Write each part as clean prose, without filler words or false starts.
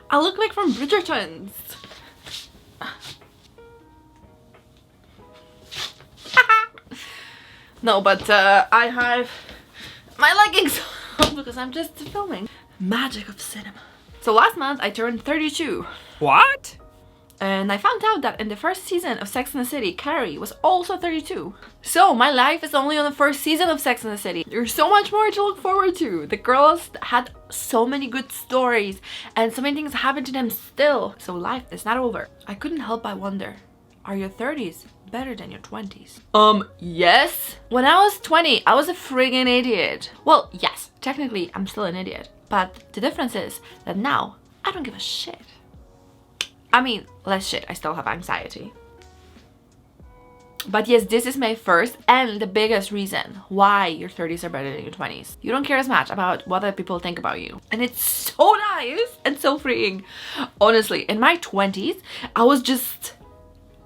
I look like from Bridgerton's. No, but I have my leggings on because I'm just filming. Magic of cinema. So last month I turned 32. What? And I found out that in the first season of Sex and the City, Carrie was also 32. So my life is only on the first season of Sex and the City. There's so much more to look forward to. The girls had so many good stories and so many things happen to them still. So life is not over. I couldn't help but wonder, are your 30s better than your 20s? Yes. When I was 20, I was a friggin' idiot. Well, yes, technically I'm still an idiot. But the difference is that now I don't give a shit. I mean, less shit, I still have anxiety. But yes, this is my first and the biggest reason why your 30s are better than your 20s. You don't care as much about what other people think about you. And it's so nice and so freeing. Honestly, in my 20s, I was just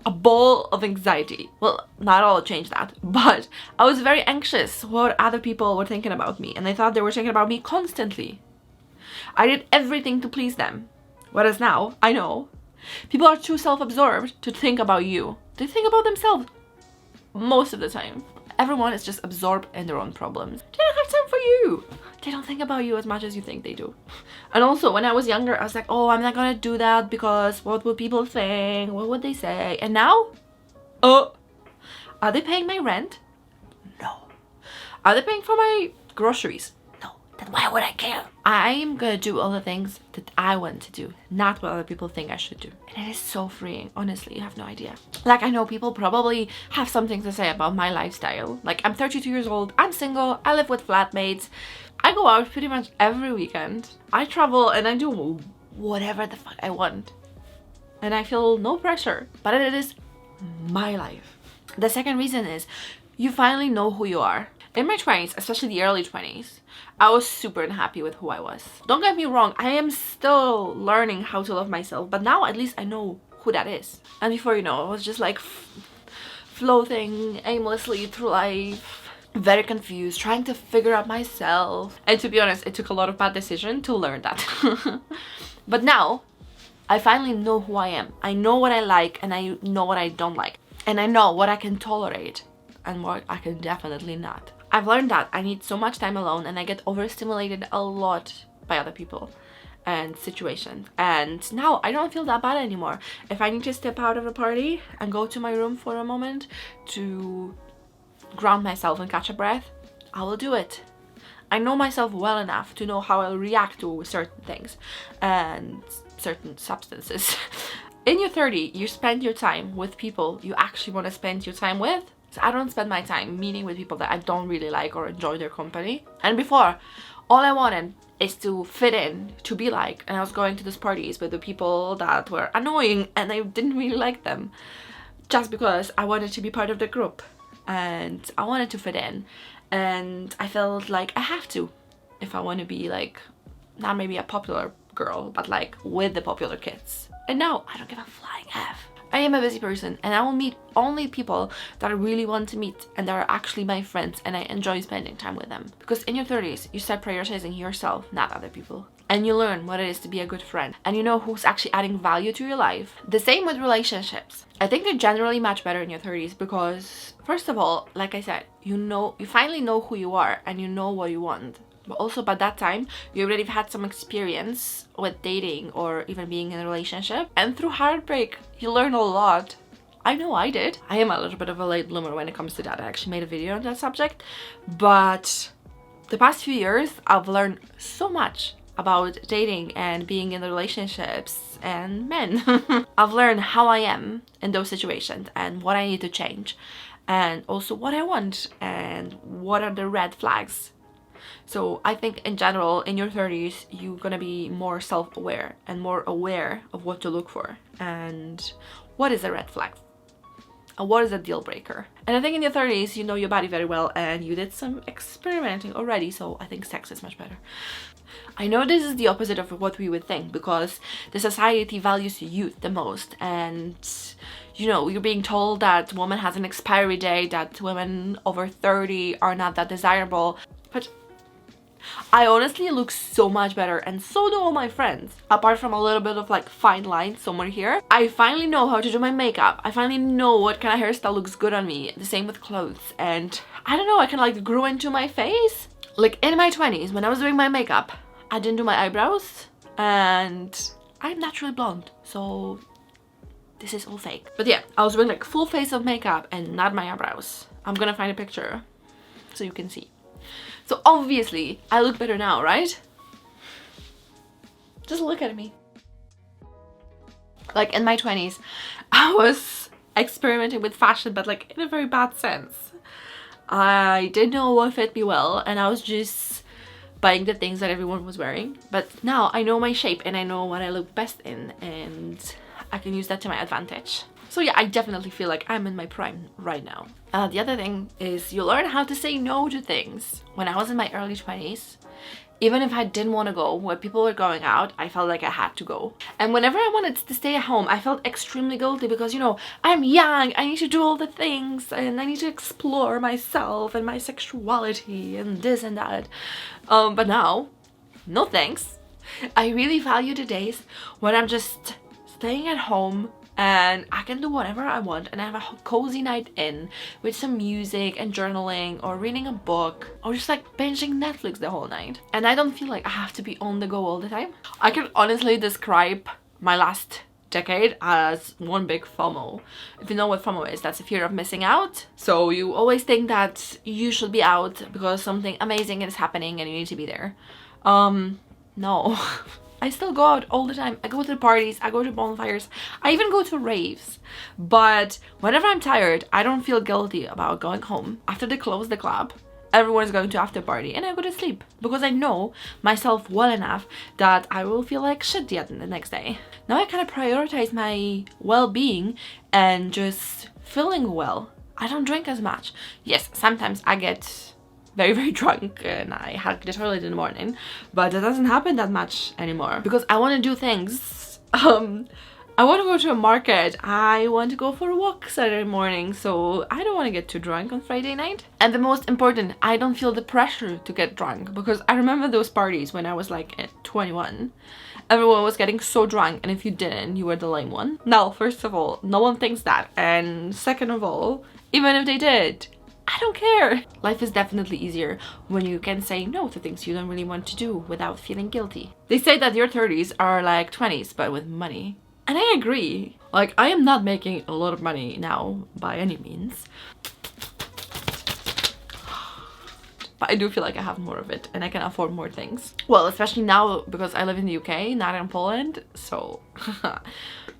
a ball of anxiety. Well, not all changed that, but I was very anxious what other people were thinking about me. And I thought they were thinking about me constantly. I did everything to please them. Whereas now, I know, people are too self-absorbed to think about you. They think about themselves most of the time. Everyone is just absorbed in their own problems. They don't have time for you. They don't think about you as much as you think they do. And also, when I was younger, I was like, oh, I'm not gonna do that because what would people think? What would they say? And now, are they paying my rent? No. Are they paying for my groceries? Then why would I care? I'm gonna do all the things that I want to do, not what other people think I should do. And it is so freeing, honestly, you have no idea. Like, I know people probably have something to say about my lifestyle. Like, I'm 32 years old, I'm single, I live with flatmates, I go out pretty much every weekend. I travel and I do whatever the fuck I want. And I feel no pressure, but it is my life. The second reason is you finally know who you are. In my 20s, especially the early 20s, I was super unhappy with who I was. Don't get me wrong, I am still learning how to love myself, but now at least I know who that is. And before you know, I was just like floating aimlessly through life, very confused, trying to figure out myself. And to be honest, it took a lot of bad decisions to learn that. But now, I finally know who I am. I know what I like and I know what I don't like. And I know what I can tolerate and what I can definitely not. I've learned that I need so much time alone and I get overstimulated a lot by other people and situations. And now I don't feel that bad anymore. If I need to step out of a party and go to my room for a moment to ground myself and catch a breath, I will do it. I know myself well enough to know how I'll react to certain things and certain substances. In your 30s, you spend your time with people you actually want to spend your time with. So I don't spend my time meeting with people that I don't really like or enjoy their company. And before, all I wanted is to fit in, to be like. And I was going to these parties with the people that were annoying and I didn't really like them. Just because I wanted to be part of the group. And I wanted to fit in. And I felt like I have to. If I want to be like, not maybe a popular girl, but like with the popular kids. And now I don't give a flying F. I am a busy person and I will meet only people that I really want to meet and that are actually my friends and I enjoy spending time with them. Because in your 30s, you start prioritizing yourself, not other people. And you learn what it is to be a good friend. And you know who's actually adding value to your life. The same with relationships. I think they're generally much better in your 30s because, first of all, like I said, you finally know who you are and you know what you want. But also by that time, you already have had some experience with dating or even being in a relationship. And through heartbreak, you learn a lot. I know I did. I am a little bit of a late bloomer when it comes to that. I actually made a video on that subject. But the past few years, I've learned so much about dating and being in relationships and men. I've learned how I am in those situations and what I need to change. And also what I want and what are the red flags. So I think in general, in your 30s, you're gonna be more self-aware and more aware of what to look for and what is a red flag and what is a deal breaker. And I think in your 30s, you know your body very well and you did some experimenting already, so I think sex is much better. I know this is the opposite of what we would think because the society values youth the most and you know, you're being told that women has an expiry date, that women over 30 are not that desirable. But I honestly look so much better, and so do all my friends. Apart from a little bit of like fine lines somewhere here, I finally know how to do my makeup. I finally know what kind of hairstyle looks good on me. The same with clothes. And I don't know, I can like grow into my face. Like in my 20s, when I was doing my makeup, I didn't do my eyebrows, and I'm naturally blonde, so this is all fake. But yeah, I was wearing like full face of makeup and not my eyebrows. I'm gonna find a picture so you can see. So obviously I look better now, right? Just look at me. Like in my 20s, I was experimenting with fashion, but like in a very bad sense. I didn't know what fit me well, and I was just buying the things that everyone was wearing. But now I know my shape and I know what I look best in, and I can use that to my advantage. So yeah, I definitely feel like I'm in my prime right now. The other thing is you learn how to say no to things. When I was in my early 20s, even if I didn't want to go, when people were going out, I felt like I had to go. And whenever I wanted to stay at home, I felt extremely guilty because, you know, I'm young, I need to do all the things, and I need to explore myself and my sexuality and this and that. But now, no thanks. I really value the days when I'm just staying at home and I can do whatever I want and have a cozy night in with some music and journaling or reading a book or just like binging Netflix the whole night. And I don't feel like I have to be on the go all the time. I can honestly describe my last decade as one big FOMO. If you know what FOMO is, that's a fear of missing out. So you always think that you should be out because something amazing is happening and you need to be there. No. I still go out all the time. I go to parties, I go to bonfires, I even go to raves. But whenever I'm tired, I don't feel guilty about going home. After they close the club, everyone's going to after party and I go to sleep because I know myself well enough that I will feel like shit the next day. Now I kind of prioritize my well-being and just feeling well. I don't drink as much. Yes, sometimes I get very drunk and I hack the toilet in the morning, but that doesn't happen that much anymore because I want to do things. I want to go to a market, I want to go for a walk Saturday morning, so I don't want to get too drunk on Friday night. And the most important, I don't feel the pressure to get drunk because I remember those parties when I was like 21. Everyone was getting so drunk, and if you didn't, you were the lame one. Now, first of all, no one thinks that, and second of all, even if they did, I don't care. Life is definitely easier when you can say no to things you don't really want to do without feeling guilty. They say that your 30s are like 20s, but with money. And I agree. Like, I am not making a lot of money now by any means. But I do feel like I have more of it and I can afford more things. Well, especially now because I live in the UK, not in Poland. So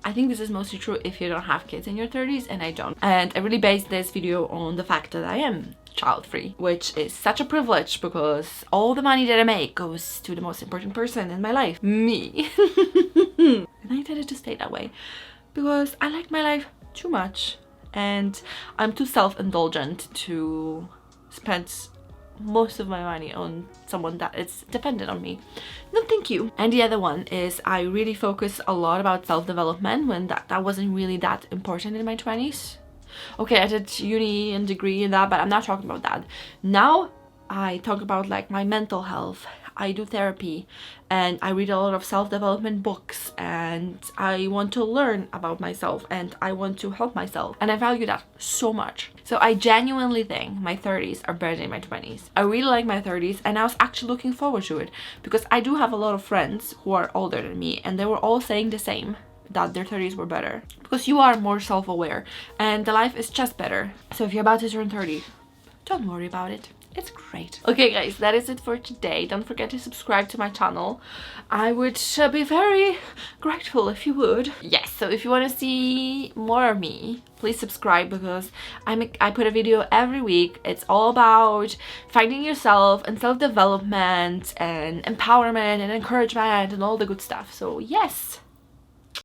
I think this is mostly true if you don't have kids in your 30s, and I don't. And I really based this video on the fact that I am child-free, which is such a privilege because all the money that I make goes to the most important person in my life, me. And I intended to stay that way because I like my life too much and I'm too self-indulgent to spend most of my money on someone that is dependent on me. No, thank you. And the other one is I really focus a lot about self-development when that wasn't really that important in my 20s. Okay, I did uni and degree and that, but I'm not talking about that. Now I talk about like my mental health. I do therapy and I read a lot of self-development books and I want to learn about myself and I want to help myself, and I value that so much. So I genuinely think my 30s are better than my 20s. I really like my 30s and I was actually looking forward to it because I do have a lot of friends who are older than me and they were all saying the same, that their 30s were better because you are more self-aware and the life is just better. So if you're about to turn 30, don't worry about it. It's great. Okay guys, that is it for today. Don't forget to subscribe to my channel. I would be very grateful if you would. Yes, so if you want to see more of me, please subscribe because I put a video every week. It's all about finding yourself and self-development and empowerment and encouragement and all the good stuff. So yes.